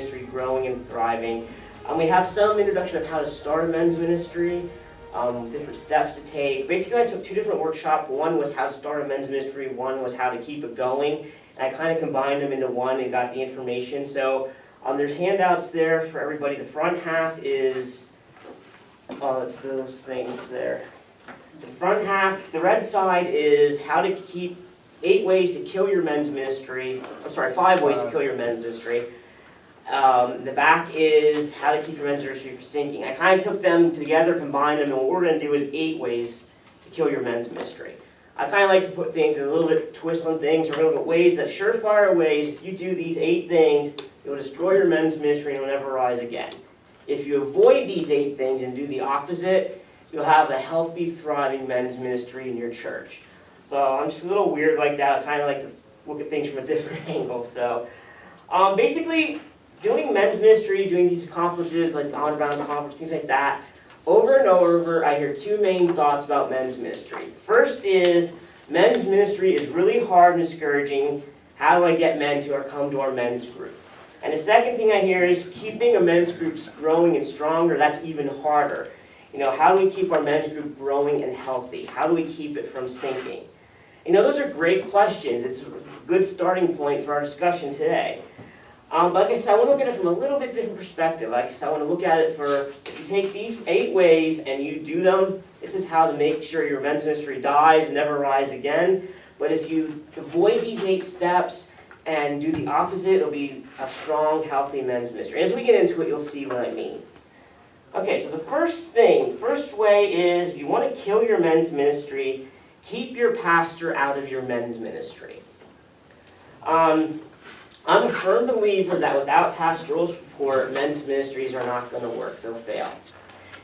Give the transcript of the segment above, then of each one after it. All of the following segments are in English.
ministry growing and thriving. We have some introduction of how to start a men's ministry, different steps to take. Basically, I took two different workshops. One was how to start a men's ministry, one was how to keep it going. And I kind of combined them into one and got the information. So there's handouts there for everybody. The front half is, it's those things there. The front half, the red side is how to keep 8 ways to kill your men's ministry. I'm sorry, 5 ways to kill your men's ministry. The back is how to keep your men's ministry from sinking. I kind of took them together, combined them, and what we're going to do is 8 ways to kill your men's ministry. I kind of like to put things a little bit twist on things, or a little bit ways that surefire ways. If you do these 8 things, you'll destroy your men's ministry and it'll never rise again. If you avoid these 8 things and do the opposite, you'll have a healthy, thriving men's ministry in your church. So I'm just a little weird like that. I kind of like to look at things from a different angle. So basically, doing men's ministry, doing these conferences like On Around Conference, things like that, over and over, I hear 2 main thoughts about men's ministry. First is, men's ministry is really hard and discouraging. How do I get men to come to our men's group? And the second thing I hear is, keeping a men's group growing and stronger, that's even harder. How do we keep our men's group growing and healthy? How do we keep it from sinking? Those are great questions. It's a good starting point for our discussion today. But like I said, I want to look at it from a little bit different perspective. Like I said, I want to look at it for, if you take these 8 ways and you do them, this is how to make sure your men's ministry dies and never rise again. But if you avoid these 8 steps and do the opposite, it'll be a strong, healthy men's ministry. As we get into it, you'll see what I mean. Okay, so the first way is, if you want to kill your men's ministry, keep your pastor out of your men's ministry. I'm a firm believer that without pastoral support, men's ministries are not going to work. They'll fail.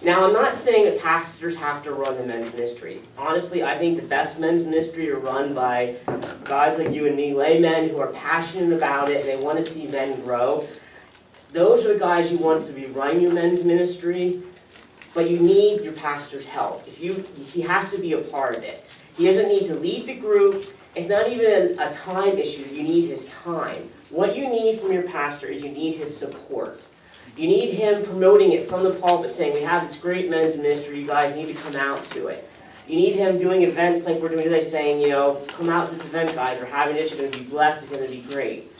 Now, I'm not saying that pastors have to run the men's ministry. Honestly, I think the best men's ministry are run by guys like you and me, laymen who are passionate about it and they want to see men grow. Those are the guys you want to be running your men's ministry, but you need your pastor's help. He has to be a part of it. He doesn't need to lead the group. It's not even a time issue. You need his time. What you need from your pastor is you need his support. You need him promoting it from the pulpit, saying, we have this great men's ministry, you guys need to come out to it. You need him doing events like we're doing today, saying, come out to this event, guys, we're having this, you're going to be blessed, it's going to be great.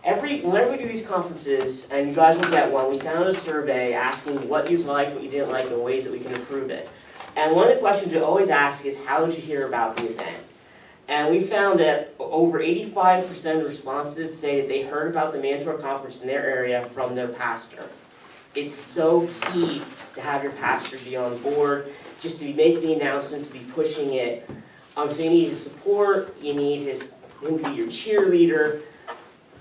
Whenever we do these conferences, and you guys will get one, we send out a survey asking what you liked, what you didn't like, and ways that we can improve it. And one of the questions we always ask is, how did you hear about the event? And we found that over 85% of responses say that they heard about the Mantour conference in their area from their pastor. It's so key to have your pastor be on board, just to make the announcement, to be pushing it. So you need his support, you need him to be your cheerleader,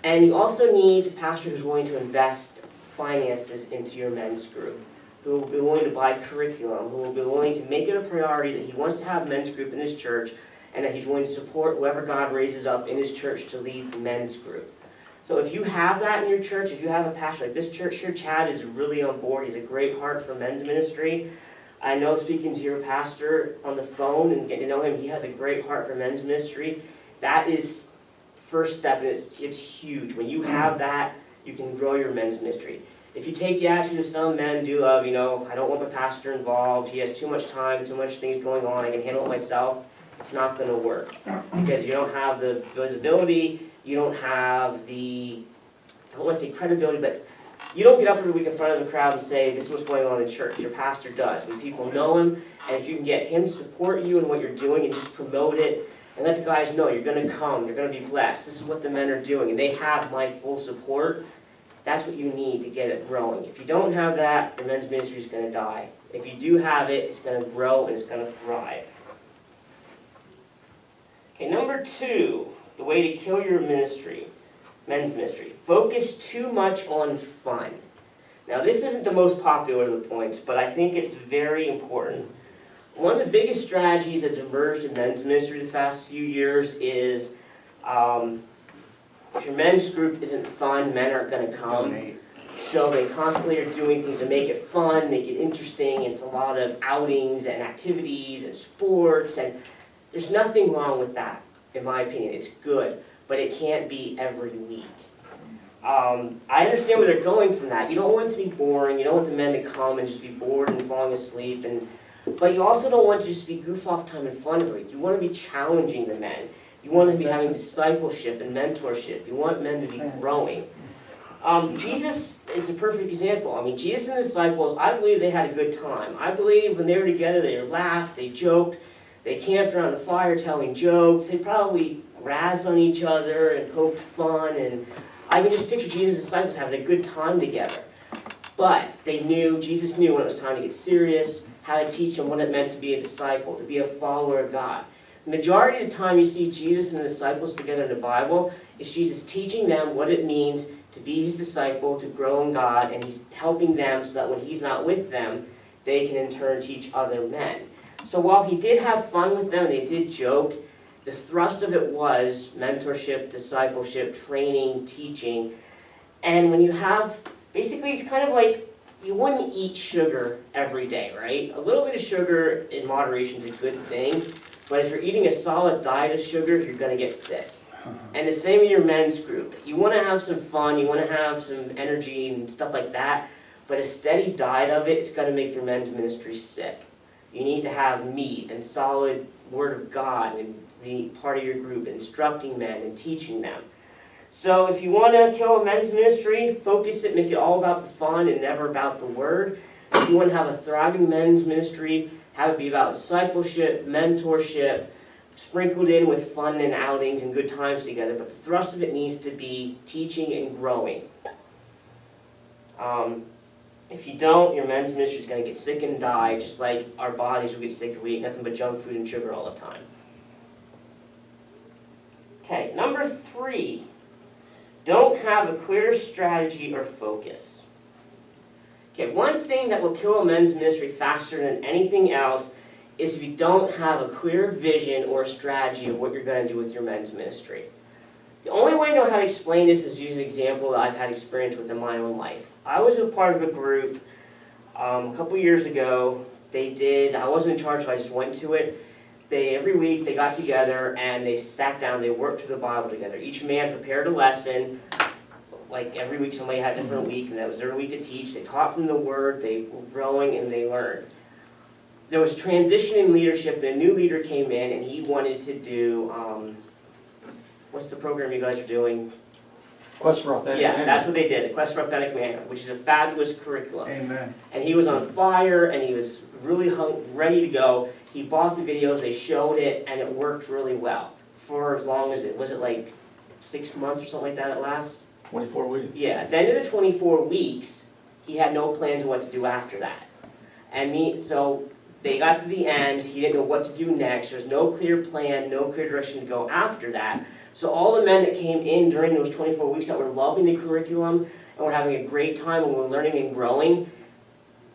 and you also need a pastor who's willing to invest finances into your men's group, who will be willing to buy curriculum, who will be willing to make it a priority that he wants to have a men's group in his church, and that he's willing to support whoever God raises up in his church to lead the men's group. So if you have that in your church, if you have a pastor like this church here, Chad is really on board. He's a great heart for men's ministry. I know, speaking to your pastor on the phone and getting to know him, he has a great heart for men's ministry. That is first step, and it's huge. When you have that, you can grow your men's ministry. If you take the attitude of some men do of, I don't want the pastor involved, he has too much time, too much things going on, I can handle it myself, it's not going to work. Because you don't have the visibility, you don't have the, I don't want to say credibility, but you don't get up every week in front of the crowd and say, this is what's going on in church. Your pastor does. And people know him, and if you can get him to support you in what you're doing and just promote it, and let the guys know you're going to come, you're going to be blessed, this is what the men are doing, and they have my full support, that's what you need to get it growing. If you don't have that, the men's ministry is going to die. If you do have it, it's going to grow and it's going to thrive. Okay, number 2, the way to kill your ministry, men's ministry. Focus too much on fun. Now, this isn't the most popular of the points, but I think it's very important. One of the biggest strategies that's emerged in men's ministry the past few years is if your men's group isn't fun, men aren't going to come. So they constantly are doing things to make it fun, make it interesting. It's a lot of outings and activities and sports, and there's nothing wrong with that, in my opinion. It's good, but it can't be every week. I understand where they're going from that. You don't want it to be boring. You don't want the men to come and just be bored and falling asleep. But you also don't want to just be goof off time and fun for it. You want to be challenging the men. You want to be having discipleship and mentorship. You want men to be growing. Jesus is a perfect example. I mean, Jesus and the disciples, I believe they had a good time. I believe when they were together, they laughed, they joked, they camped around the fire telling jokes. They probably razzed on each other and poked fun. And I can just picture Jesus and the disciples having a good time together. But Jesus knew when it was time to get serious, how to teach them what it meant to be a disciple, to be a follower of God. The majority of the time you see Jesus and the disciples together in the Bible is Jesus teaching them what it means to be his disciple, to grow in God, and he's helping them so that when he's not with them, they can in turn teach other men. So while he did have fun with them, and they did joke, the thrust of it was mentorship, discipleship, training, teaching. And when you have, basically it's kind of like, you wouldn't eat sugar every day, right? A little bit of sugar in moderation is a good thing, but if you're eating a solid diet of sugar, you're going to get sick. And the same in your men's group. You want to have some fun, you want to have some energy and stuff like that, but a steady diet of it is going to make your men's ministry sick. You need to have meat and solid Word of God and be part of your group, instructing men and teaching them. So if you want to kill a men's ministry, focus it, make it all about the fun and never about the Word. If you want to have a thriving men's ministry, have it be about discipleship, mentorship, sprinkled in with fun and outings and good times together, but the thrust of it needs to be teaching and growing. If you don't, your men's ministry is going to get sick and die, just like our bodies will get sick if we eat nothing but junk food and sugar all the time. Okay, number 3, don't have a clear strategy or focus. Okay, one thing that will kill a men's ministry faster than anything else is if you don't have a clear vision or strategy of what you're going to do with your men's ministry. The only way I know how to explain this is use an example that I've had experience with in my own life. I was a part of a group a couple years ago. I wasn't in charge, so I just went to it. Every week they got together and they sat down, they worked through the Bible together. Each man prepared a lesson. Like every week somebody had a different week, and that was their week to teach. They taught from the Word, they were growing, and they learned. There was transition in leadership, and a new leader came in, and he wanted to do, what's the program you guys are doing? Quest for Authentic Manhood. Yeah, that's what they did, the Quest for Authentic Manhood, which is a fabulous curriculum. Amen. And he was on fire, and he was really ready to go. He bought the videos, they showed it, and it worked really well. For as long as was it like 6 months or something like that at last? 24 weeks. Yeah, at the end of the 24 weeks, he had no plans of what to do after that. So they got to the end, he didn't know what to do next, there's no clear plan, no clear direction to go after that. So all the men that came in during those 24 weeks that were loving the curriculum and were having a great time and were learning and growing,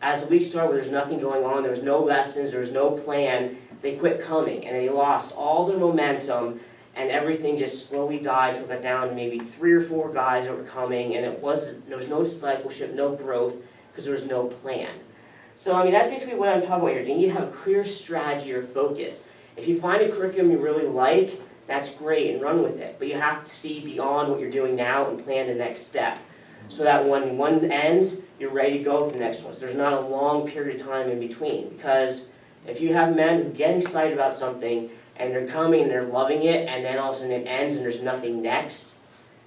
as the weeks started where there's nothing going on, there was no lessons, there was no plan, they quit coming and they lost all their momentum, and everything just slowly died till it got down to maybe 3 or 4 guys that were coming, and there was no discipleship, no growth, because there was no plan. So I mean, that's basically what I'm talking about here. You need to have a clear strategy or focus. If you find a curriculum you really like, that's great, and run with it. But you have to see beyond what you're doing now and plan the next step, so that when one ends, you're ready to go with the next one. So there's not a long period of time in between. Because if you have men who get excited about something, and they're coming and they're loving it, and then all of a sudden it ends and there's nothing next,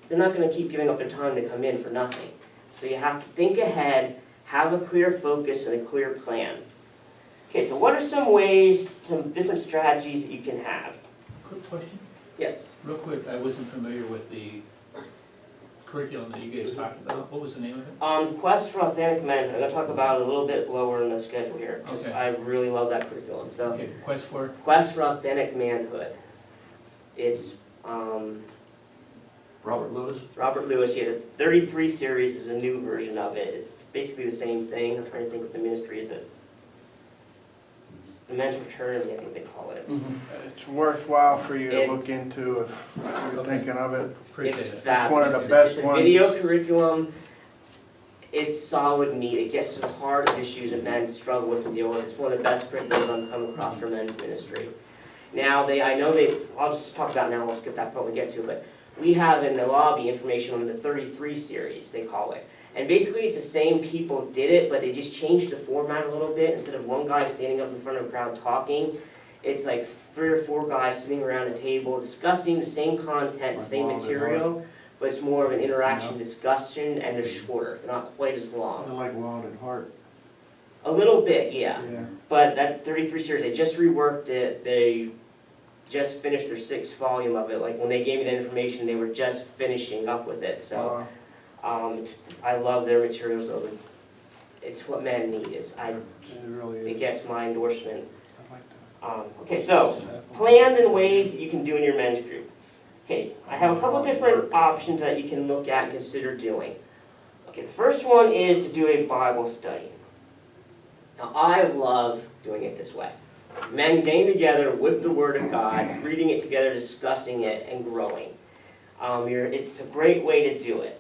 they're not going to keep giving up their time to come in for nothing. So you have to think ahead, have a clear focus and a clear plan. Okay, so what are some different strategies that you can have? Quick question. Yes. Real quick, I wasn't familiar with the curriculum that you guys talked about. What was the name of it? Quest for Authentic Men. I'm going to talk about it a little bit lower in the schedule here, because Okay. I really love that curriculum. So, Okay, Quest for? Quest for Authentic Manhood. It's Robert Lewis. Robert Lewis. He had a 33 series is a new version of it. It's basically the same thing. I'm trying to think what the ministry is. The Men's Fraternity, I think they call it. Mm-hmm. It's worthwhile for you to It's- look into if you're thinking of it. Appreciate It's it. fabulous. It's one of the best It's a ones. video curriculum. It's solid meat. It gets to the heart of issues that men struggle with and deal with. It's one of the best curriculums I've come across for men's ministry. Now, I'll just talk about it now, we'll skip that part we get to, but we have in the lobby information on the 33 series, they call it. And basically it's the same people did it, but they just changed the format a little bit. Instead of one guy standing up in front of a crowd talking, it's like 3 or 4 guys sitting around a table discussing the same content, the Like same Wild at material, but it's more of an interaction Yeah. discussion, and they're shorter, they're not quite as I long. like Wild at Heart. A little bit, yeah. Yeah. But that 33 series, they just reworked it, they just finished their 6th volume of it. Like when they gave me the information, they were just finishing up with it, so. I love their materials, though. It's what men need, It really it is. gets my endorsement. I like that. Okay, so, plans and ways that you can do in your men's group. Okay, I have a couple different options that you can look at and consider doing. Okay, the first one is to do a Bible study. Now, I love doing it this way. Men getting together with the Word of God, reading it together, discussing it, and growing. It's a great way to do it.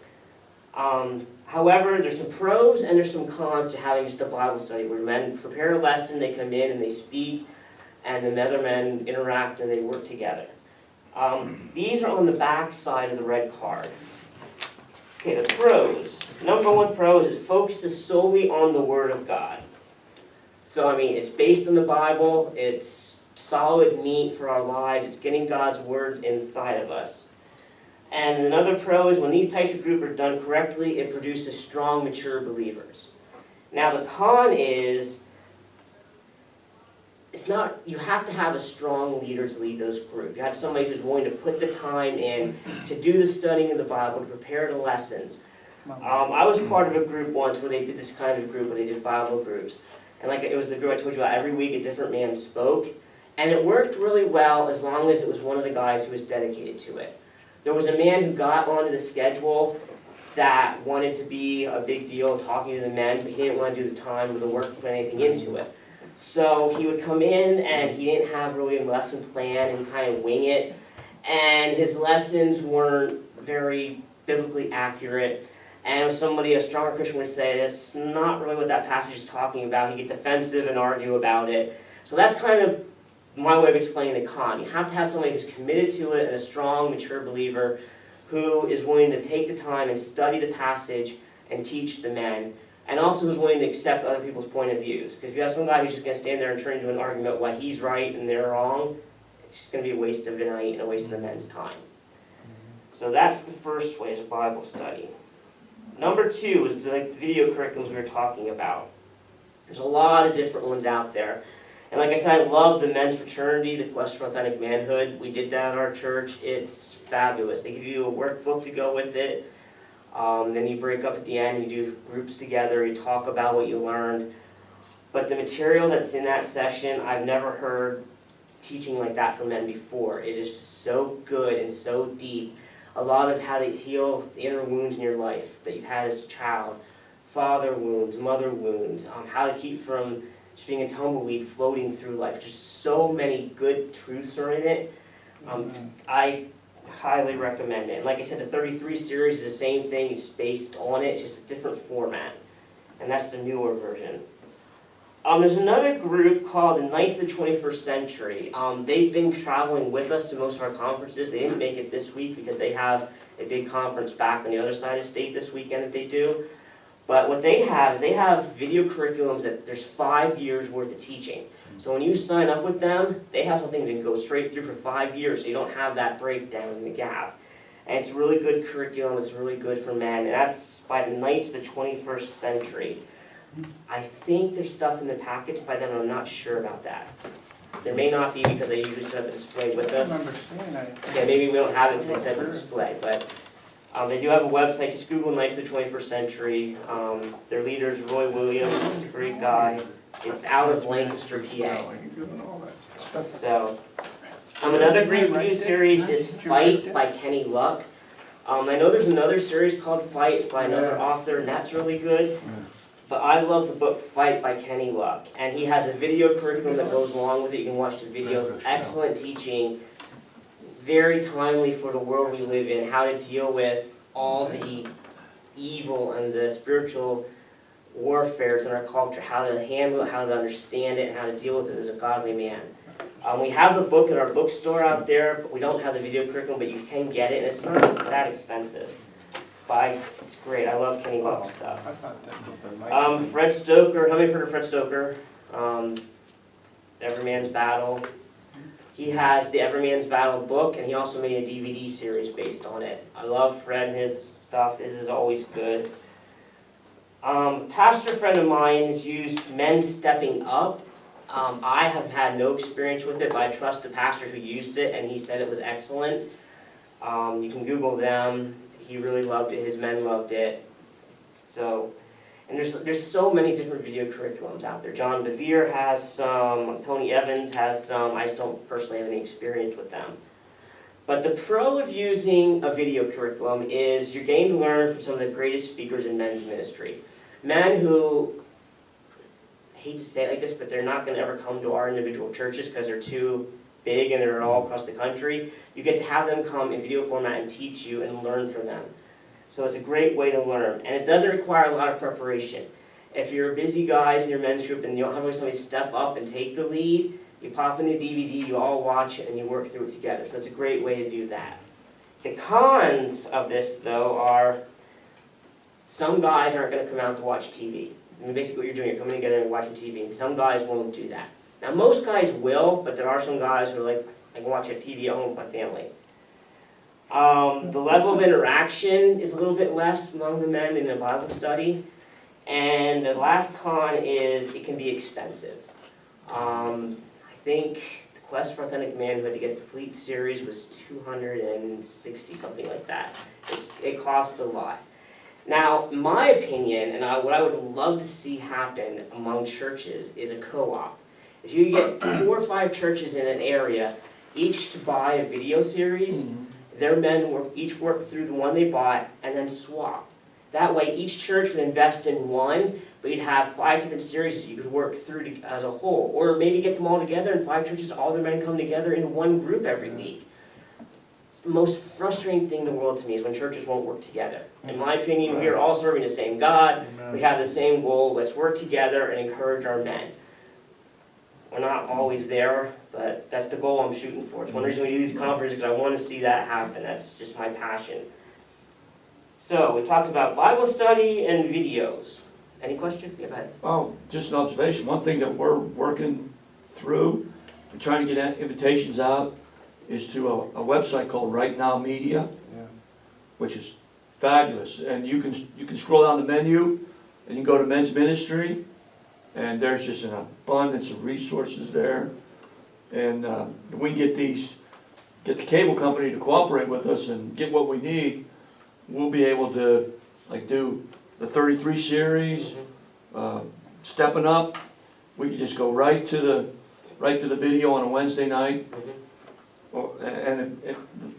However, there's some pros and there's some cons to having just a Bible study where men prepare a lesson, they come in and they speak, and the other men interact and they work together. These are on the back side of the red card. Okay, the pros. Number 1 pro is it focuses solely on the Word of God. So, I mean, it's based on the Bible, it's solid meat for our lives, it's getting God's words inside of us. And another pro is when these types of groups are done correctly, it produces strong, mature believers. Now the con is, it's not, you have to have a strong leader to lead those groups. You have somebody who's willing to put the time in to do the studying of the Bible, to prepare the lessons. I was part of a group once where they did this kind of group, where they did Bible groups. And like it was the group I told you about, every week a different man spoke. And it worked really well as long as it was one of the guys who was dedicated to it. There was a man who got onto the schedule that wanted to be a big deal talking to the men, but he didn't want to do the time or the work to put anything into it. So he would come in and he didn't have really a lesson plan and he'd kind of wing it. And his lessons weren't very biblically accurate. And if somebody, a stronger Christian, would say, that's not really what that passage is talking about, he'd get defensive and argue about it. So that's kind of my way of explaining the con. You have to have somebody who's committed to it and a strong, mature believer who is willing to take the time and study the passage and teach the men, and also who's willing to accept other people's point of views. Because if you have some guy who's just going to stand there and turn into an argument why he's right and they're wrong, it's just going to be a waste of the night and a waste of the men's time. So that's the first way, is a Bible study. Number 2 is like the video curriculums we were talking about. There's a lot of different ones out there. And like I said, I love the men's fraternity, the Quest for Authentic Manhood. We did that at our church. It's fabulous. They give you a workbook to go with it. Then you break up at the end, you do groups together, you talk about what you learned. But the material that's in that session, I've never heard teaching like that for men before. It is just so good and so deep. A lot of how to heal the inner wounds in your life that you've had as a child. Father wounds, mother wounds, how to keep from just being a tumbleweed floating through life. Just so many good truths are in it. I highly recommend it. And like I said, the 33 series is the same thing. It's based on it. It's just a different format. And that's the newer version. There's another group called the Knights of the 21st Century. They've been traveling with us to most of our conferences. They didn't make it this week because they have a big conference back on the other side of the state this weekend that they do. But what they have is they have video curriculums that there's 5 years worth of teaching. So when you sign up with them, they have something to go straight through for 5 years, so you don't have that breakdown in the gap. And it's really good curriculum, it's really good for men, and that's by the Knights of the 21st Century. I think there's stuff in the package by them, I'm not sure about that. There may not be because they usually set up a display with I us. remember seeing that. Yeah, maybe we don't have it because they set up a display, but they do have a website. Just Google Knights of the 21st Century. Their leader is Roy Williams. He's a great guy. It's out of Lancaster, PA. So, another great review series is Fight by Kenny Luck. I know there's another series called Fight by another author, and that's really good. But I love the book Fight by Kenny Luck. And he has a video curriculum that goes along with it. You can watch the videos. Excellent teaching. Very timely for the world we live in, how to deal with all the evil and the spiritual warfare. It's in our culture, how to handle it, how to understand it, and how to deal with it as a godly man. We have the book in our bookstore out there, but we don't have the video curriculum, but you can get it, and it's not that expensive. It's great. I love Kenny Love's stuff. I thought that there might be. Fred Stoker. How many heard of Fred Stoker? Every Man's Battle. He has the Every Man's Battle book, and he also made a DVD series based on it. I love Fred and his stuff. His is always good. A pastor friend of mine has used Men Stepping Up. I have had no experience with it, but I trust the pastor who used it, and he said it was excellent. You can Google them. He really loved it. His men loved it. So, and there's so many different video curriculums out there. John Bevere has some. Tony Evans has some. I just don't personally have any experience with them. But the pro of using a video curriculum is you're getting to learn from some of the greatest speakers in men's ministry. Men who, I hate to say it like this, but they're not going to ever come to our individual churches because they're too big and they're all across the country. You get to have them come in video format and teach you and learn from them. So it's a great way to learn. And it doesn't require a lot of preparation. If you're busy guys in your men's group and you don't have somebody step up and take the lead, you pop in the DVD, you all watch it, and you work through it together. So it's a great way to do that. The cons of this, though, are some guys aren't going to come out to watch TV. I mean, basically what you're doing, you're coming together and watching TV. And some guys won't do that. Now, most guys will, but there are some guys who are like, I can watch a TV at home with my family. The level of interaction is a little bit less among the men in a Bible study. And the last con is it can be expensive. I think the Quest for Authentic Manhood to get the complete series was $260, something like that. It cost a lot. Now, in my opinion, and what I would love to see happen among churches is a co-op. If you get 4 or 5 churches in an area, each to buy a video series, their men each work through the one they bought and then swap. That way each church would invest in one, but you'd have 5 different series that you could work through as a whole. Or maybe get them all together and 5 churches, all their men come together in one group every week. It's the most frustrating thing in the world to me is when churches won't work together. In my opinion, we are all serving the same God. We have the same goal. Let's work together and encourage our men. We're not always there, but that's the goal I'm shooting for. It's one reason we do these conferences, because I want to see that happen. That's just my passion. So, we talked about Bible study and videos. Any questions? Yeah, go ahead. Oh, just an observation. One thing that we're working through and trying to get invitations out is to a website called Right Now Media, which is fabulous. And you can scroll down the menu and you can go to Men's Ministry, and there's just an abundance of resources there. And we get the cable company to cooperate with us and get what we need. We'll be able to do the 33 series, Stepping Up. We can just go right to the video on a Wednesday night. And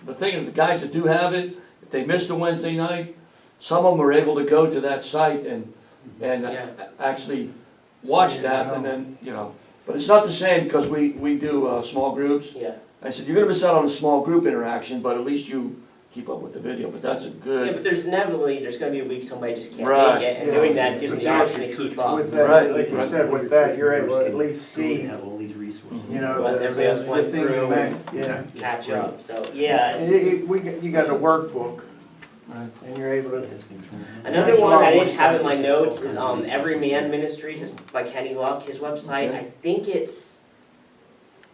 the thing is, the guys that do have it, if they missed a Wednesday night, some of them are able to go to that site and actually watch that, and then But it's not the same because we do small groups. Yeah. I said you're going to miss out on a small group interaction, but at least you keep up with the video. But that's a good. Yeah, but there's inevitably going to be a week somebody just can't Right. make it, and doing that gives me the option to keep up. With that, Right. like you said, with that, you're able to at least see, have all these resources. What everybody else the went thing through. you meant. Yeah. Catch up. So yeah. And you got a workbook, Right. and you're able to. Another That's a one lot I more didn't have in my sense. notes is Every Man Ministries. It's by Kenny Luck, his website. Okay. I think it's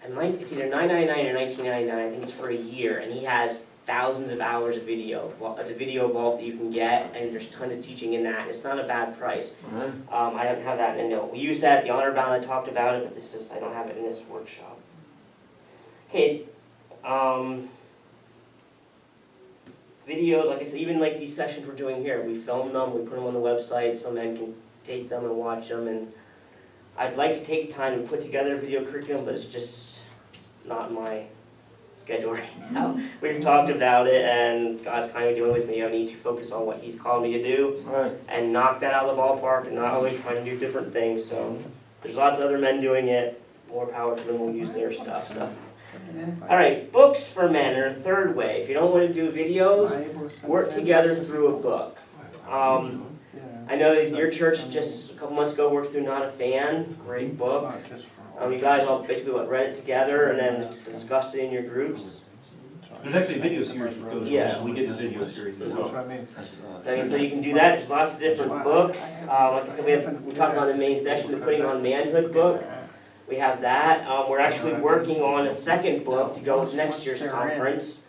either $9.99 or $19.99. I think it's for a year, and he has thousands of hours of video. It's a video vault that you can get, and there's a ton of teaching in that. It's not a bad price. Right. I don't have that in a note. We use that, the Honor Bound, I talked about it, but I don't have it in this workshop. Okay, videos, like I said, even like these sessions we're doing here, we film them, we put them on the website, so men can take them and watch them, and I'd like to take the time to put together a video curriculum, but it's just not my schedule right now. We've talked about it, and God's kind of dealing with me. I need to focus on what He's called me to do, Right. and knock that out of the ballpark, and not always trying to do different things. So there's lots of other men doing it. More power to them. We'll use their stuff. So, all right, books for men are a third way. If you don't want to do videos, work together through a book. I know that your church just a couple months ago worked through Not a Fan, great book. You guys all basically read it together and then discussed it in your groups. There's actually a video series that goes with Yeah. it. We did a video series as well. I mean. So you can do that, there's lots of different books. Like I said, we talked about in the main session, the Putting on Manhood book. We have that. We're actually working on a second book to go with next year's conference.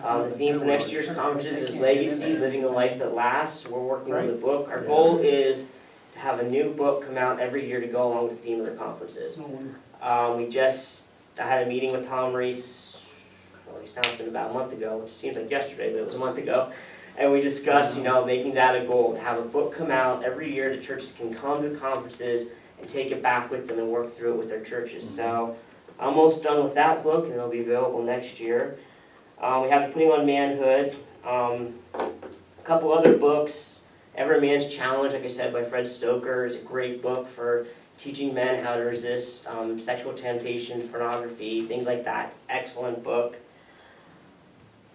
The theme for next year's conferences is Legacy, Living a Life That Lasts. We're working on the book. Our goal is to have a new book come out every year to go along with the theme of the conferences. I had a meeting with Tom Reese, well, at least now it's been about a month ago, which seems like yesterday, but it was a month ago. And we discussed, making that a goal, to have a book come out every year that churches can come to conferences and take it back with them and work through it with their churches. So I'm almost done with that book, and it'll be available next year. We have the Putting on Manhood, a couple other books. Every Man's Challenge, like I said, by Fred Stoker, is a great book for teaching men how to resist sexual temptation, pornography, things like that. It's an excellent book.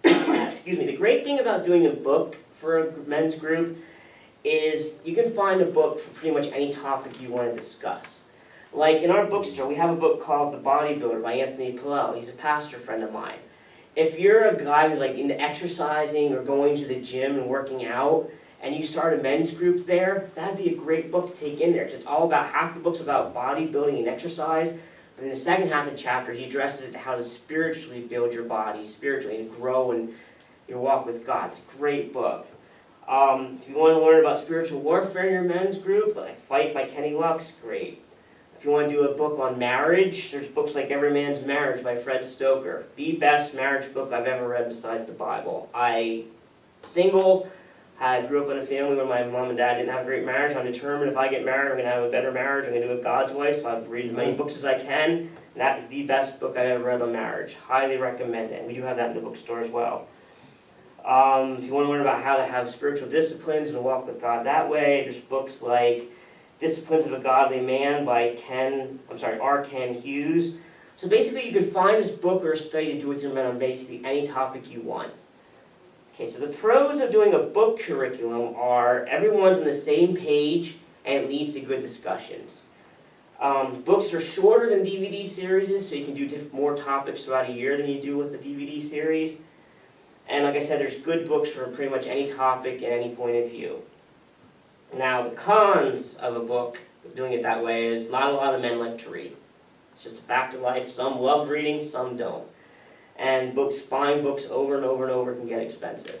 Excuse me. The great thing about doing a book for a men's group is you can find a book for pretty much any topic you want to discuss. Like in our bookstore, we have a book called The Bodybuilder by Anthony Pillell. He's a pastor friend of mine. If you're a guy who's like into exercising or going to the gym and working out, and you start a men's group there, that'd be a great book to take in there. Because it's all about, half the book's about bodybuilding and exercise, but in the second half of the chapter, he addresses it to how to spiritually build your body, spiritually, and grow in your walk with God. It's a great book. If you want to learn about spiritual warfare in your men's group, like Fight by Kenny Lux, great. If you want to do a book on marriage, there's books like Every Man's Marriage by Fred Stoker. The best marriage book I've ever read besides the Bible. Single. I grew up in a family where my mom and dad didn't have a great marriage. I'm determined if I get married, I'm going to have a better marriage. I'm going to do it God's way, so I read as many books as I can. And that is the best book I've ever read on marriage. Highly recommend it. And we do have that in the bookstore as well. If you want to learn about how to have spiritual disciplines and walk with God that way, there's books like Disciplines of a Godly Man by R. Ken Hughes. So basically you can find this book or a study to do with your men on basically any topic you want. Okay, so the pros of doing a book curriculum are everyone's on the same page and it leads to good discussions. Books are shorter than DVD series, so you can do more topics throughout a year than you do with a DVD series. And like I said, there's good books for pretty much any topic and any point of view. Now, the cons of a book, doing it that way, is not a lot of men like to read. It's just a fact of life. Some love reading, some don't. And buying books over and over and over can get expensive.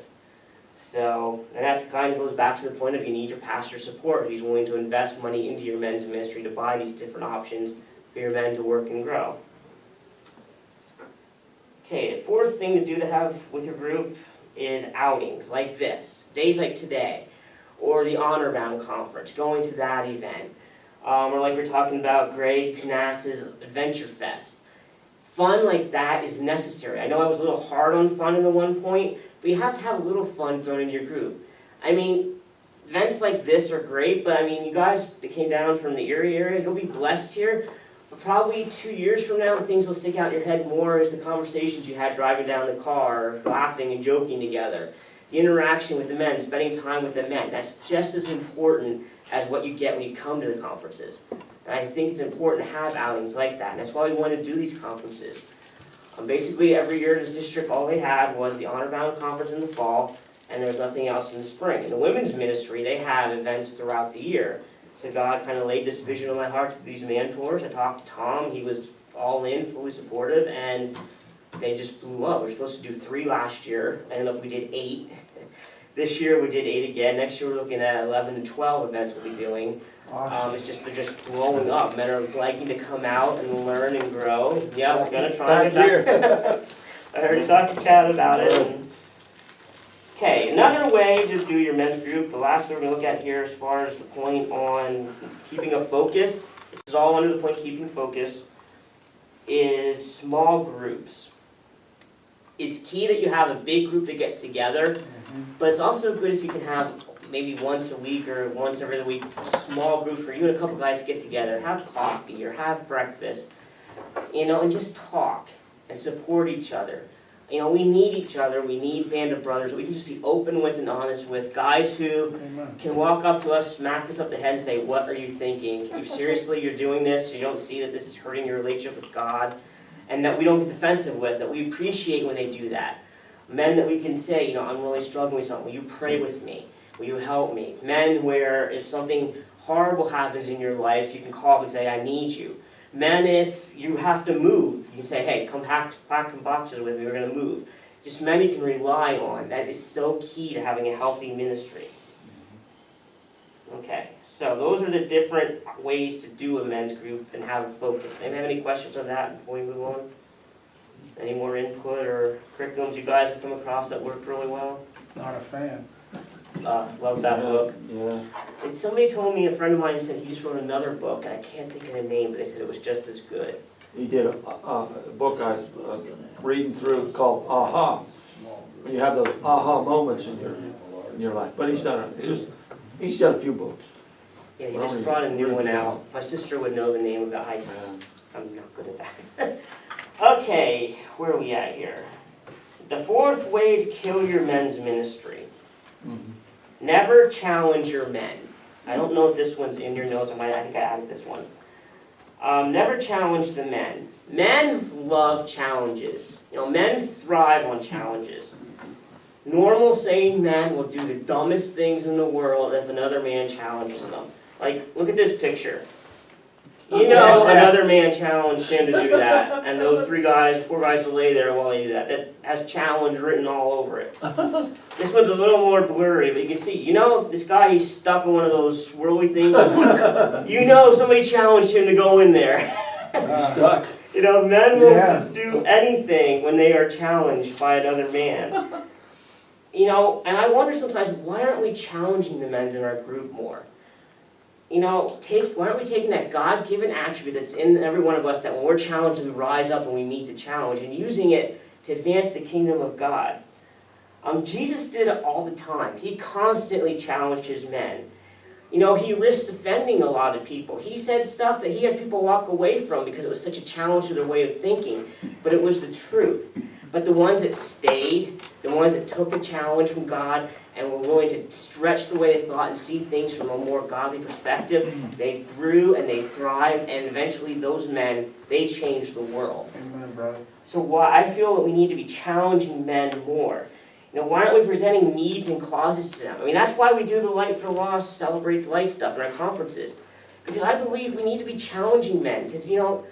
So, and that kind of goes back to the point of you need your pastor's support. He's willing to invest money into your men's ministry to buy these different options for your men to work and grow. Okay, the fourth thing to do to have with your group is outings like this, days like today, or the Honor Bound Conference, going to that event. Or like we're talking about Greg Knass's Adventure Fest. Fun like that is necessary. I know I was a little hard on fun in the one point, but you have to have a little fun thrown into your group. I mean, events like this are great, but I mean, you guys that came down from the Erie area, you'll be blessed here. But probably 2 years from now, the things will stick out in your head more is the conversations you had driving down the car, laughing and joking together. The interaction with the men, spending time with the men. That's just as important as what you get when you come to the conferences. And I think it's important to have outings like that. And that's why we want to do these conferences. Basically, every year in this district, all they had was the Honor Bound Conference in the fall, and there was nothing else in the spring. In the women's ministry, they have events throughout the year. So God kind of laid this vision on my heart to do these Mantours. I talked to Tom. He was all in, fully supportive, and they just blew up. We were supposed to do 3 last year. I don't know if we did 8. This year we did 8 again. Next year we're looking at 11 to 12 events we'll be doing. Awesome. They're just blowing up. Men are liking to come out and learn and grow. Yeah, we're gonna try Back here. I heard you talk to Chad about it. Okay, another way to do your men's group, the last one we're gonna look at here as far as the point on keeping a focus, this is all under the point keeping focus, is small groups. It's key that you have a big group that gets together, but it's also good if you can have maybe once a week or once every other week, small groups where you and a couple guys get together, have coffee or have breakfast, and just talk and support each other. You know, we need each other. We need band of brothers that we can just be open with and honest with. Guys who Amen. can walk up to us, smack us up the head and say, what are you thinking? If seriously you're doing this, you don't see that this is hurting your relationship with God, and that we don't get defensive with, that we appreciate when they do that. Men that we can say, you know, I'm really struggling with something. Will you pray with me? Will you help me? Men where if something horrible happens in your life, you can call up and say, I need you. Men, if you have to move, you can say, hey, come pack some boxes with me, we're going to move. Just men you can rely on. That is so key to having a healthy ministry. Okay, so those are the different ways to do a men's group and have a focus. Anybody have any questions on that before we move on? Any more input or curriculums you guys have come across that worked really well? Not a fan. Love that book. Yeah. And somebody told me, a friend of mine said he just wrote another book, and I can't think of the name, but they said it was just as good. He did a book I was reading through called Aha. When you have those aha moments in your life. But he's done a few books. Yeah, he just brought a new one out. My sister would know the name of it. I'm not good at that. Okay, where are we at here? The fourth way to kill your men's ministry. Never challenge your men. I don't know if this one's in your notes. I think I added this one. Never challenge the men. Men love challenges. You know, men thrive on challenges. Normal, sane men will do the dumbest things in the world if another man challenges them. Like, look at this picture. You know another man challenged him to do that, and those four guys will lay there while they do that. That has challenge written all over it. This one's a little more blurry, but you can see, you know, this guy, he's stuck in one of those swirly things. You know somebody challenged him to go in there. Stuck. You know, men will just do anything when they are challenged by another man. You know, and I wonder sometimes, why aren't we challenging the men in our group more? You know, why aren't we taking that God-given attribute that's in every one of us, that when we're challenged, we rise up and we meet the challenge, and using it to advance the kingdom of God? Jesus did it all the time. He constantly challenged his men. You know, he risked offending a lot of people. He said stuff that he had people walk away from because it was such a challenge to their way of thinking, but it was the truth. But the ones that stayed, the ones that took the challenge from God and were willing to stretch the way they thought and see things from a more godly perspective, they grew and they thrived, and eventually those men, they changed the world. Amen, brother. So I feel that we need to be challenging men more. You know, why aren't we presenting needs and causes to them? I mean, that's why we do the Light for the Lost, Celebrate the Light stuff in our conferences. Because I believe we need to be challenging men to, you know,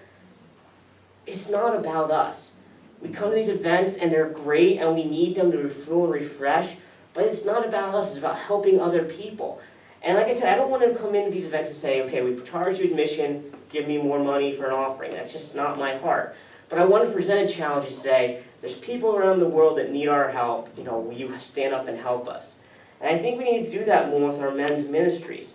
it's not about us. We come to these events and they're great and we need them to refuel and refresh, but it's not about us, it's about helping other people. And like I said, I don't want to come into these events and say, okay, we charge you admission, give me more money for an offering. That's just not my heart. But I want to present a challenge and say, there's people around the world that need our help. You know, will you stand up and help us? And I think we need to do that more with our men's ministries.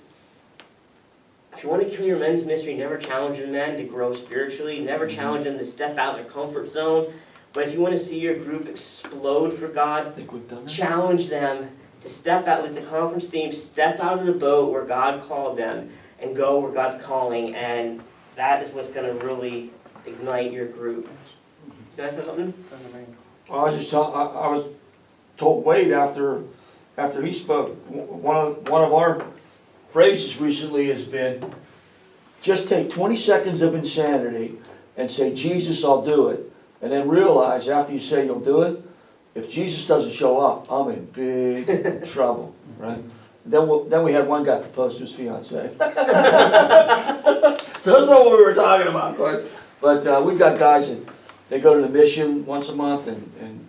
If you want to kill your men's ministry, never challenge the men to grow spiritually. Never challenge them to step out of their comfort zone. But if you want to see your group explode for God, I think we've done that. challenge them to step out, like the conference theme, step out of the boat where God called them and go where God's calling. And that is what's going to really ignite your group. You guys have something? I was told Wade after he spoke, one of our phrases recently has been, just take 20 seconds of insanity and say, Jesus, I'll do it. And then realize after you say you'll do it, if Jesus doesn't show up, I'm in big trouble, right? Then we had one guy propose to his fiancée. So that's not what we were talking about, but we've got guys that they go to the mission once a month and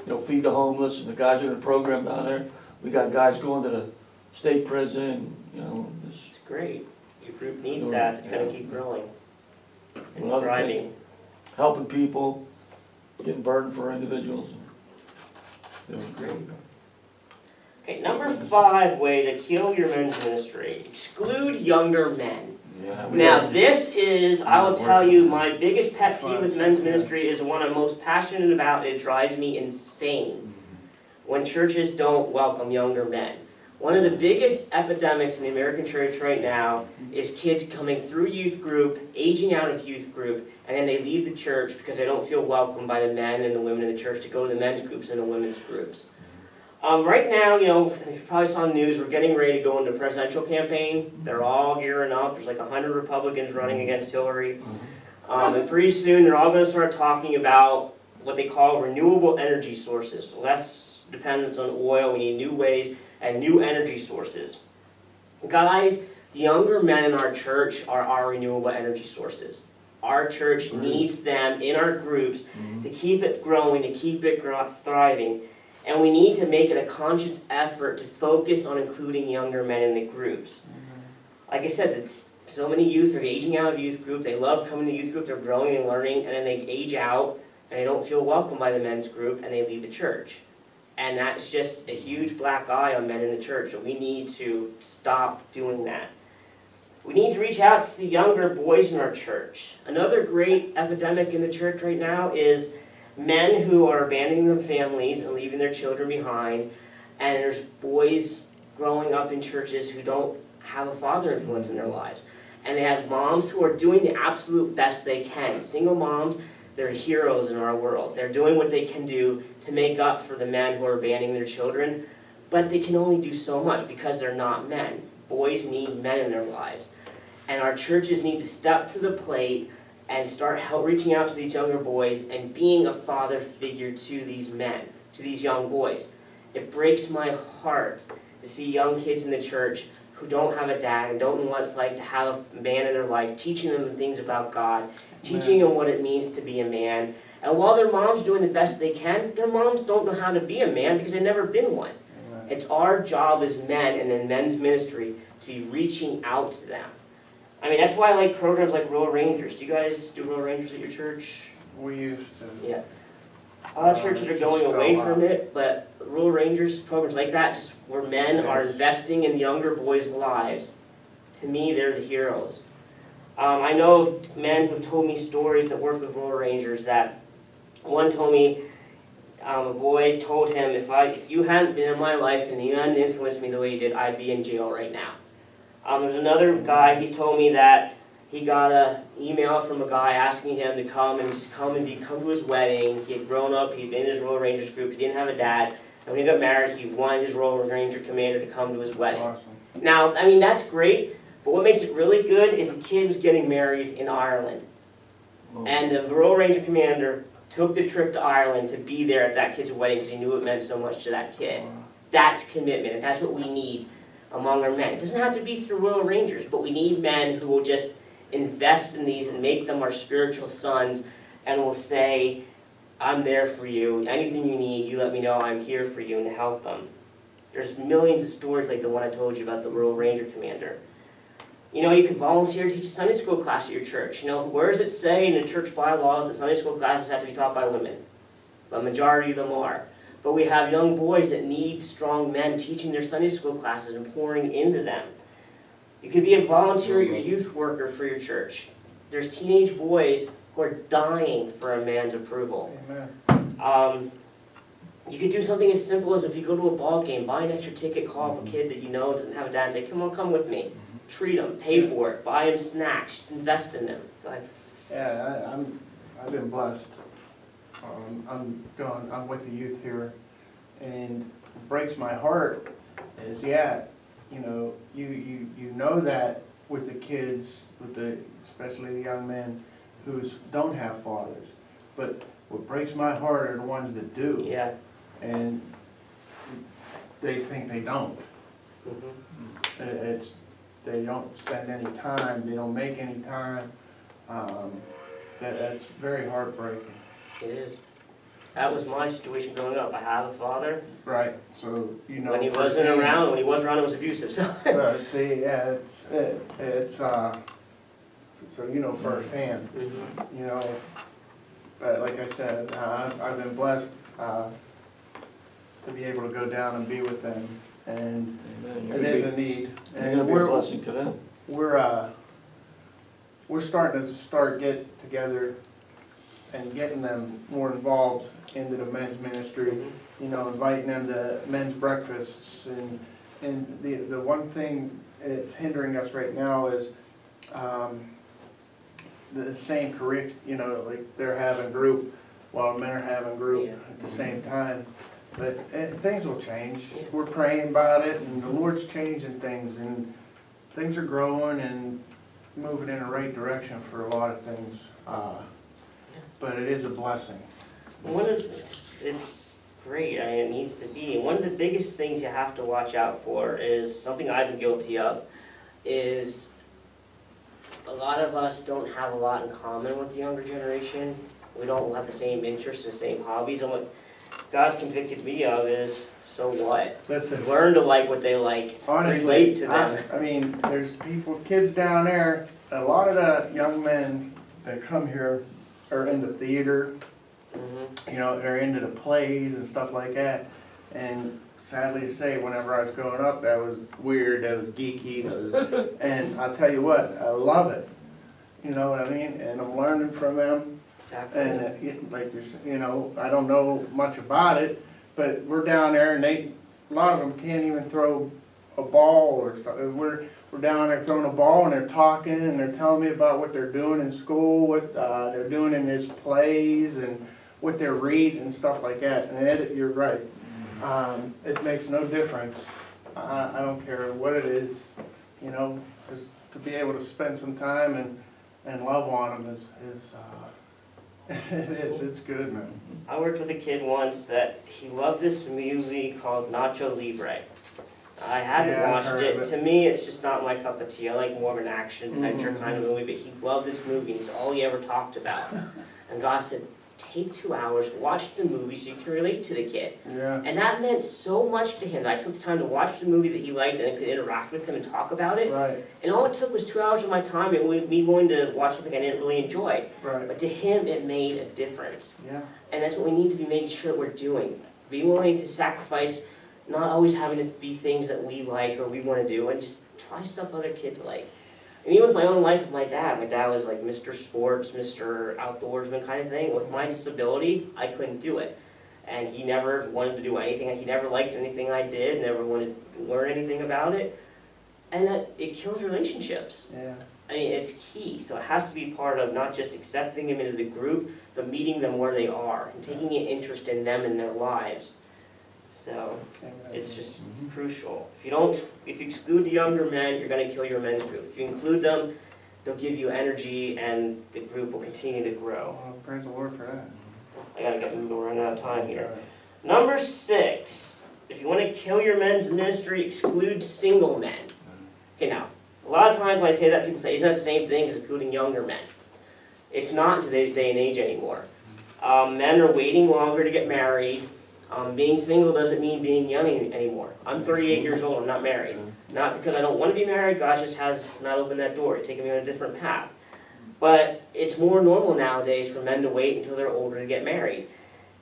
you know, feed the homeless, and the guys are in a program down there. We got guys going to the state prison, you know. It's great. Your group needs that. It's going to keep growing and Another thriving. Helping people, getting burdened for individuals. Doing great. Okay, number 5 way to kill your men's ministry. Exclude younger men. Yeah, Now this is, I will tell you, my biggest pet peeve with men's ministry is the one I'm most passionate about. It drives me insane when churches don't welcome younger men. One of the biggest epidemics in the American church right now is kids coming through youth group, aging out of youth group, and then they leave the church because they don't feel welcomed by the men and the women in the church to go to the men's groups and the women's groups. Right now, you probably saw on the news, we're getting ready to go into a presidential campaign. They're all gearing up. There's like 100 Republicans running against Hillary. And pretty soon they're all going to start talking about what they call renewable energy sources. Less dependence on oil. We need new ways and new energy sources. Guys, the younger men in our church are our renewable energy sources. Our church needs them in our groups to keep it growing, to keep it thriving. And we need to make it a conscious effort to focus on including younger men in the groups. Like I said, so many youth are aging out of youth group. They love coming to youth group. They're growing and learning, and then they age out and they don't feel welcome by the men's group, and they leave the church. And that's just a huge black eye on men in the church, and we need to stop doing that. We need to reach out to the younger boys in our church. Another great epidemic in the church right now is men who are abandoning their families and leaving their children behind, and there's boys growing up in churches who don't have a father influence in their lives. And they have moms who are doing the absolute best they can. Single moms, they're heroes in our world. They're doing what they can do to make up for the men who are abandoning their children, but they can only do so much because they're not men. Boys need men in their lives. And our churches need to step to the plate and start reaching out to these younger boys and being a father figure to these men, to these young boys. It breaks my heart to see young kids in the church who don't have a dad and don't know what it's like to have a man in their life, teaching them the things about God, teaching them what it means to be a man. And while their mom's doing the best they can, their moms don't know how to be a man because they've never been one. It's our job as men and in men's ministry to be reaching out to them. I mean, that's why I like programs like Rural Rangers. Do you guys do Rural Rangers at your church? We used to. Yeah. A lot of churches are going away from it, but Rural Rangers, programs like that, just where men are investing in younger boys' lives, to me, they're the heroes. I know men who've told me stories that work with Rural Rangers that one told me, a boy told him, if you hadn't been in my life and you hadn't influenced me the way you did, I'd be in jail right now. There's another guy, he told me that he got an email from a guy asking him to come to his wedding. He had grown up, he'd been in his Royal Rangers group, he didn't have a dad. And when he got married, he wanted his Royal Ranger commander to come to his wedding. Awesome. Now, I mean, that's great, but what makes it really good is the kid was getting married in Ireland. And the Royal Ranger commander took the trip to Ireland to be there at that kid's wedding because he knew it meant so much to that kid. That's commitment, and that's what we need among our men. It doesn't have to be through Royal Rangers, but we need men who will just invest in these and make them our spiritual sons and will say, I'm there for you. Anything you need, you let me know. I'm here for you, and to help them. There's millions of stories like the one I told you about the Royal Ranger commander. You know, you can volunteer to teach a Sunday school class at your church. You know, where does it say in the church bylaws that Sunday school classes have to be taught by women? The majority of them are. But we have young boys that need strong men teaching their Sunday school classes and pouring into them. You could be a volunteer, your youth worker for your church. There's teenage boys who are dying for a man's approval. Amen. You could do something as simple as if you go to a ball game, buy an extra ticket, call up a kid that you know doesn't have a dad and say, come on, come with me. Treat them, pay for it, buy them snacks, just invest in them. Go ahead. Yeah, I've been blessed. I'm with the youth here, and what breaks my heart is, you know, you know that with the kids, especially the young men who don't have fathers, but what breaks my heart are the ones that do. Yeah. And they think they don't. Mm-hmm. They don't spend any time, they don't make any time. That's very heartbreaking. It is. That was my situation growing up. I have a father. Right, so, you know. When he wasn't around, it was abusive. So. See, yeah, it's so you know firsthand. Mm-hmm. You know, but like I said, I've been blessed to be able to go down and be with them, and it is a need. You're gonna be a blessing to them. We're starting to get together and getting them more involved into the men's ministry. You know, inviting them to men's breakfasts and And the one thing that's hindering us right now is, the same like they're having group while men are having group at the same time. But things will change. We're praying about it, and the Lord's changing things, and things are growing and moving in the right direction for a lot of things. But it is a blessing. It's great, and it needs to be. And one of the biggest things you have to watch out for is something I've been guilty of, is a lot of us don't have a lot in common with the younger generation. We don't have the same interests, the same hobbies, and what God's convicted me of is, so what? Listen, Learn to like what they like. honestly, Relate to them. I mean, there's kids down there, a lot of the young men that come here are into theater, they're into the plays and stuff like that. And sadly to say, whenever I was growing up, that was weird, that was geeky, and I'll tell you what, I love it. You know what I mean? And I'm learning from them. Exactly. And I don't know much about it, but we're down there and a lot of them can't even throw a ball or stuff. We're down there throwing a ball and they're talking and they're telling me about what they're doing in school, what they're doing in his plays and what they're reading and stuff like that. And you're right. It makes no difference. I don't care what it is, just to be able to spend some time and love on them is it's good, man. I worked with a kid once that he loved this movie called Nacho Libre. I hadn't Yeah, I've watched heard it. of it. To me, it's just not my cup of tea. I like more of an action adventure kind of movie, but he loved this movie and it's all he ever talked about. And God said, take 2 hours, watch the movie so you can relate to the kid. Yeah. And that meant so much to him that I took the time to watch the movie that he liked and I could interact with him and talk about it. Right, And all it took was 2 hours of my time and me going to watch something I didn't really enjoy. right. But to him, it made a difference. Yeah. And that's what we need to be making sure that we're doing. Be willing to sacrifice, not always having to be things that we like or we want to do, and just try stuff other kids like. And even with my own life with my dad was like Mr. Sports, Mr. Outdoorsman kind of thing. With my disability, I couldn't do it. And he never wanted to do anything. He never liked anything I did, never wanted to learn anything about it. And it kills relationships. Yeah. I mean, it's key. So it has to be part of not just accepting them into the group, but meeting them where they are and taking an interest in them and their lives. So it's just crucial. If you exclude the younger men, you're going to kill your men's group. If you include them, they'll give you energy and the group will continue to grow. Well, praise the Lord for that. I gotta get moving, we're running out of time here. Number 6, if you want to kill your men's ministry, exclude single men. Okay, now, a lot of times when I say that, people say, isn't that the same thing as including younger men? It's not in today's day and age anymore. Men are waiting longer to get married. Being single doesn't mean being young anymore. I'm 38 years old, I'm not married. Not because I don't want to be married, God just has not opened that door, it's taken me on a different path. But it's more normal nowadays for men to wait until they're older to get married.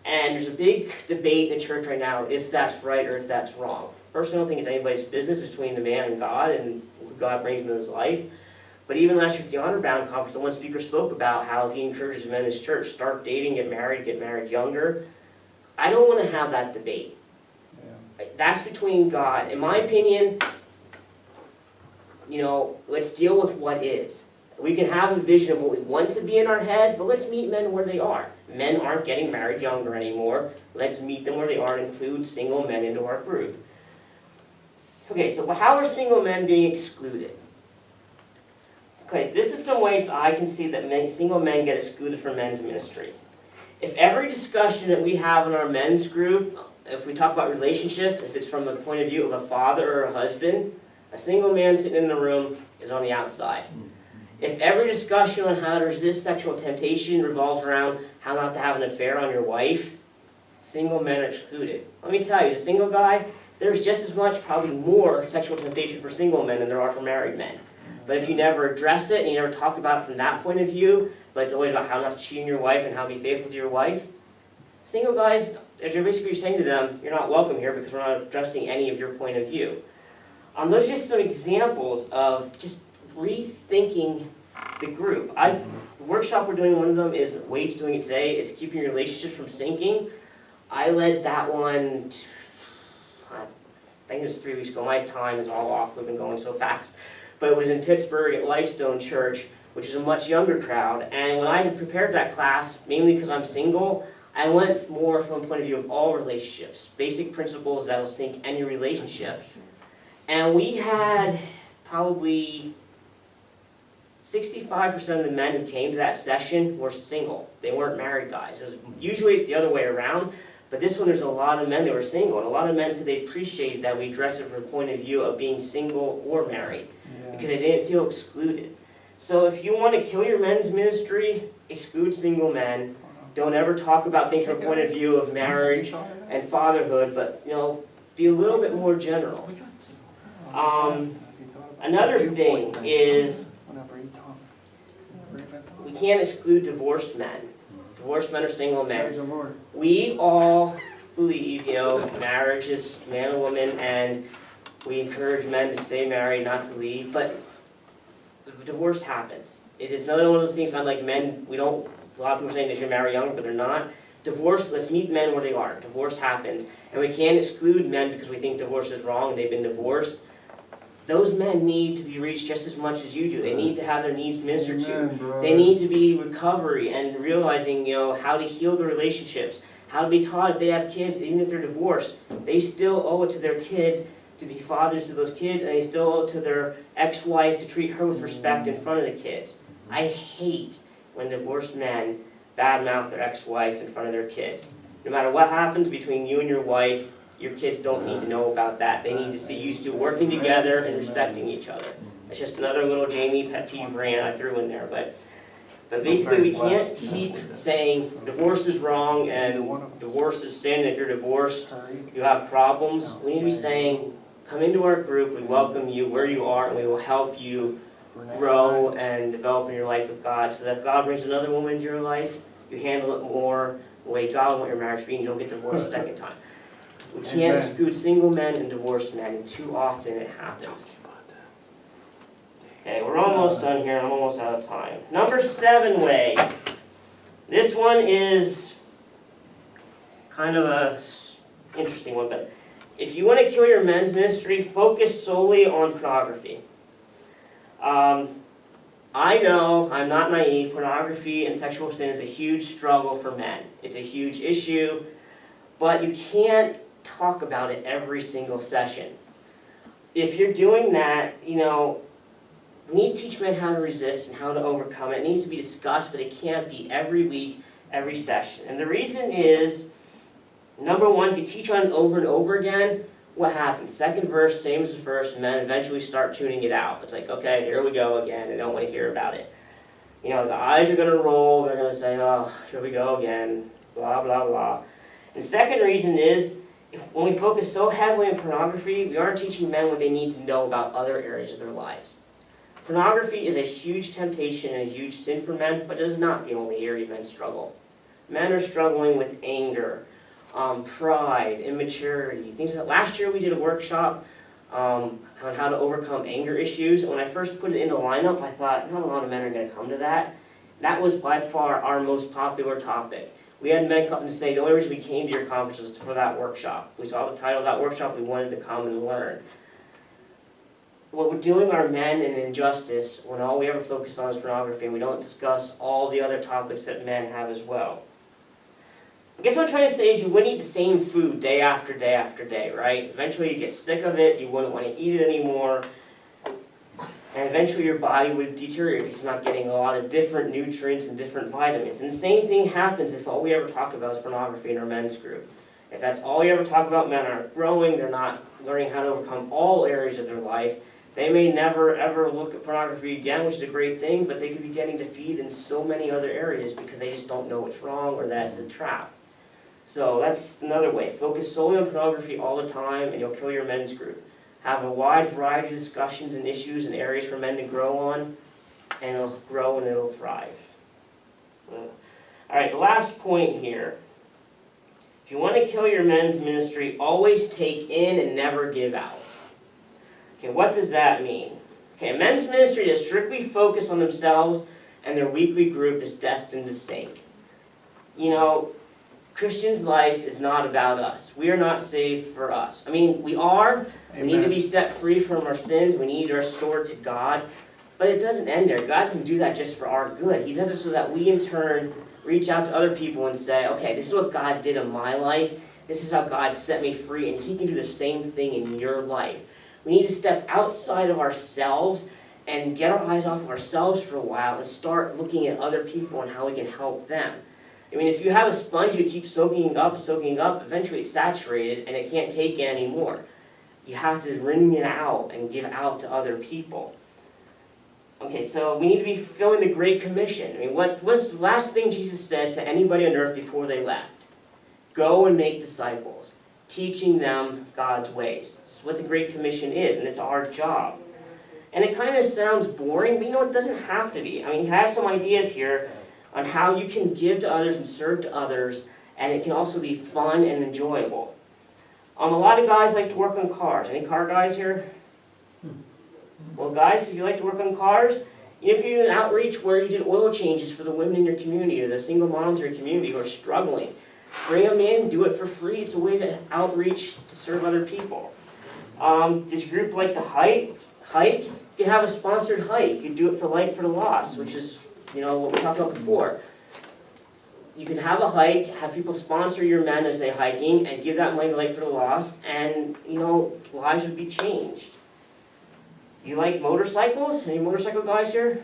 And there's a big debate in the church right now if that's right or if that's wrong. Personally, I don't think it's anybody's business between the man and God who God brings into his life. But even last year at the Honor Bound conference, the one speaker spoke about how he encourages men in his church, start dating, get married younger. I don't want to have that debate. Yeah. That's between God. In my opinion, let's deal with what is. We can have a vision of what we want to be in our head, but let's meet men where they are. Men aren't getting married younger anymore. Let's meet them where they are and include single men into our group. Okay, so how are single men being excluded? Okay, this is some ways I can see that single men get excluded from men's ministry. If every discussion that we have in our men's group, if we talk about relationships, if it's from the point of view of a father or a husband, a single man sitting in the room is on the outside. If every discussion on how to resist sexual temptation revolves around how not to have an affair on your wife, single men are excluded. Let me tell you, as a single guy, there's just as much, probably more, sexual temptation for single men than there are for married men. But if you never address it and you never talk about it from that point of view, but it's always about how not to cheat on your wife and how to be faithful to your wife, single guys, as you're basically saying to them, you're not welcome here because we're not addressing any of your point of view. Those are just some examples of just rethinking the group. The workshop we're doing, one of them is Wade's doing it today. It's keeping your relationships from sinking. I led that one I think it was 3 weeks ago. My time is all off. We've been going so fast. But it was in Pittsburgh at Lifestone Church, which is a much younger crowd. And when I prepared that class, mainly because I'm single, I went more from a point of view of all relationships, basic principles that'll sink any relationship. And we had probably 65% of the men who came to that session were single. They weren't married guys. Usually it's the other way around, but this one there's a lot of men that were single, and a lot of men said they appreciated that we addressed it from a point of view of being single or married, because they didn't feel excluded. So if you want to kill your men's ministry, exclude single men. Don't ever talk about things from a point of view of marriage and fatherhood, but be a little bit more general. Another thing is we can't exclude divorced men. Divorced men are single men. We all believe, marriage is man and woman, and we encourage men to stay married, not to leave, but divorce happens. It's another one of those things, unlike men, a lot of people are saying they should marry younger, but they're not. Divorce, let's meet men where they are. Divorce happens, and we can't exclude men because we think divorce is wrong and they've been divorced. Those men need to be reached just as much as you do. They need to have their needs ministered to. They need to be recovery and realizing, how to heal the relationships, how to be taught if they have kids, even if they're divorced. They still owe it to their kids to be fathers to those kids, and they still owe it to their ex-wife to treat her with respect in front of the kids. I hate when divorced men badmouth their ex-wife in front of their kids. No matter what happens between you and your wife, your kids don't need to know about that. They need to see you two working together and respecting each other. It's just another little Jamie pet peeve rant I threw in there. But basically we can't keep saying divorce is wrong and divorce is sin. If you're divorced, you have problems. We need to be saying, come into our group, we welcome you where you are, and we will help you grow and develop in your life with God, so that if God brings another woman into your life, you handle it more the way God would want your marriage to be, and you don't get divorced a second time. We can't exclude single men and divorced men, and too often it happens. Okay, we're almost done here, I'm almost out of time. Number 7 way. This one is kind of a interesting one, but if you want to kill your men's ministry, focus solely on pornography. I know, I'm not naive, pornography and sexual sin is a huge struggle for men. It's a huge issue, but you can't talk about it every single session. If you're doing that, we need to teach men how to resist and how to overcome it. It needs to be discussed, but it can't be every week, every session. And the reason is, number one, if you teach on it over and over again, what happens? Second verse, same as the first, and men eventually start tuning it out. It's like, okay, here we go again. They don't want to hear about it. The eyes are going to roll. They're going to say, oh, here we go again, blah, blah, blah. And the second reason is, when we focus so heavily on pornography, we aren't teaching men what they need to know about other areas of their lives. Pornography is a huge temptation and a huge sin for men, but it is not the only area men struggle. Men are struggling with anger, pride, immaturity, things like that. Last year we did a workshop on how to overcome anger issues, and when I first put it in the lineup, I thought, not a lot of men are going to come to that. That was by far our most popular topic. We had men come and say, the only reason we came to your conference was for that workshop. We saw the title of that workshop, we wanted to come and learn. What we're doing our men an injustice when all we ever focus on is pornography, and we don't discuss all the other topics that men have as well. I guess what I'm trying to say is you wouldn't eat the same food day after day after day, right? Eventually you get sick of it, you wouldn't want to eat it anymore, and eventually your body would deteriorate because it's not getting a lot of different nutrients and different vitamins. And the same thing happens if all we ever talk about is pornography in our men's group. If that's all you ever talk about, men aren't growing, they're not learning how to overcome all areas of their life. They may never ever look at pornography again, which is a great thing, but they could be getting defeated in so many other areas because they just don't know what's wrong or that it's a trap. So that's another way. Focus solely on pornography all the time and you'll kill your men's group. Have a wide variety of discussions and issues and areas for men to grow on, and it'll grow and it'll thrive. All right, the last point here. If you want to kill your men's ministry, always take in and never give out. Okay, what does that mean? Okay, a men's ministry is strictly focused on themselves and their weekly group is destined to sink. Christian's life is not about us. We are not saved for us. I mean, we are. We need to be set free from our sins. We need to be restored to God. But it doesn't end there. God doesn't do that just for our good. He does it so that we, in turn, reach out to other people and say, okay, this is what God did in my life. This is how God set me free, and He can do the same thing in your life. We need to step outside of ourselves and get our eyes off of ourselves for a while and start looking at other people and how we can help them. I mean, if you have a sponge you keep soaking up, eventually it's saturated and it can't take it anymore. You have to wring it out and give out to other people. Okay, so we need to be fulfilling the Great Commission. I mean, what's the last thing Jesus said to anybody on earth before they left? Go and make disciples, teaching them God's ways. That's what the Great Commission is, and it's our job. And it kind of sounds boring, but you know, it doesn't have to be. I mean, you have some ideas here on how you can give to others and serve to others, and it can also be fun and enjoyable. A lot of guys like to work on cars. Any car guys here? Well, guys, if you like to work on cars, you can do an outreach where you did oil changes for the women in your community or the single moms in your community who are struggling. Bring them in, do it for free. It's a way to outreach to serve other people. Does your group like to hike? You can have a sponsored hike. You can do it for Light for the Lost, which is, you know, what we talked about before. You can have a hike, have people sponsor your men as they're hiking, and give that money to Light for the Lost, and, you know, lives would be changed. You like motorcycles? Any motorcycle guys here?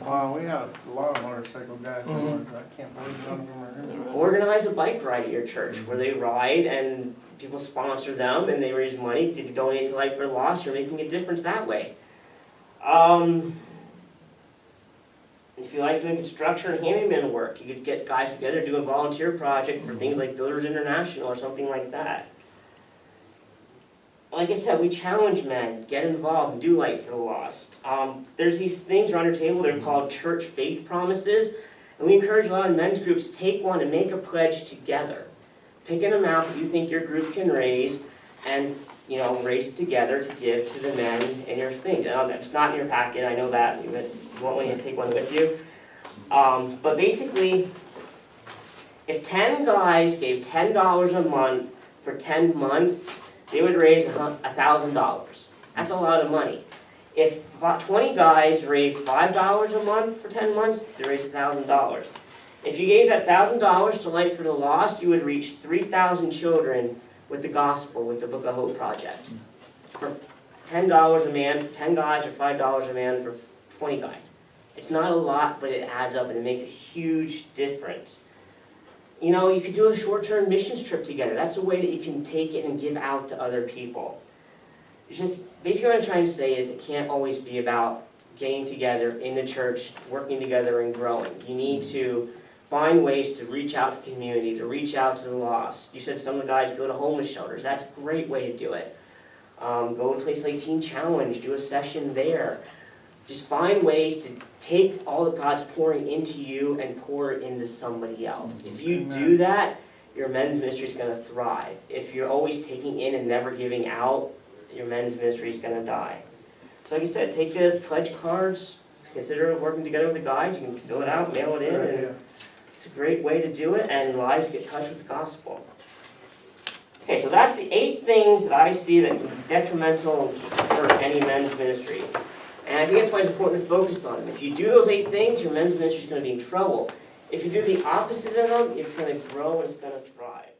Wow, we have a lot of motorcycle guys. I can't believe none of them are here. Organize a bike ride at your church where they ride and people sponsor them and they raise money to donate to Life for the Lost. You're making a difference that way. If you like doing construction or handyman work, you could get guys together, do a volunteer project for things like Builders International or something like that. Like I said, we challenge men, get involved, and do Light for the Lost. There's these things around your table, they're called church faith promises, and we encourage a lot of men's groups to take one and make a pledge together. Pick an amount that you think your group can raise, and raise it together to give to the men in your thing. It's not in your packet, I know that, you won't want to take one with you. But basically, if 10 guys gave $10 a month for 10 months, they would raise $1,000. That's a lot of money. If 20 guys raised $5 a month for 10 months, they raised $1,000. If you gave that $1,000 to Light for the Lost, you would reach 3,000 children with the gospel, with the Book of Hope project. For $10 a man, for 10 guys, or $5 a man for 20 guys. It's not a lot, but it adds up and it makes a huge difference. You could do a short-term missions trip together. That's a way that you can take it and give out to other people. It's just, basically what I'm trying to say is it can't always be about getting together in the church, working together and growing. You need to find ways to reach out to the community, to reach out to the lost. You said some of the guys go to homeless shelters. That's a great way to do it. Go to a place like Teen Challenge, do a session there. Just find ways to take all that God's pouring into you and pour it into somebody else. If you do that, your men's ministry is going to thrive. If you're always taking in and never giving out, your men's ministry is going to die. So like I said, take the pledge cards, consider working together with the guys. You can fill it out, mail it in, and it's a great way to do it, and lives get touched with the gospel. Okay, so that's the 8 things that I see that can be detrimental for any men's ministry. And I think that's why it's important to focus on them. If you do those 8 things, your men's ministry is going to be in trouble. If you do the opposite of them, it's going to grow and it's going to thrive.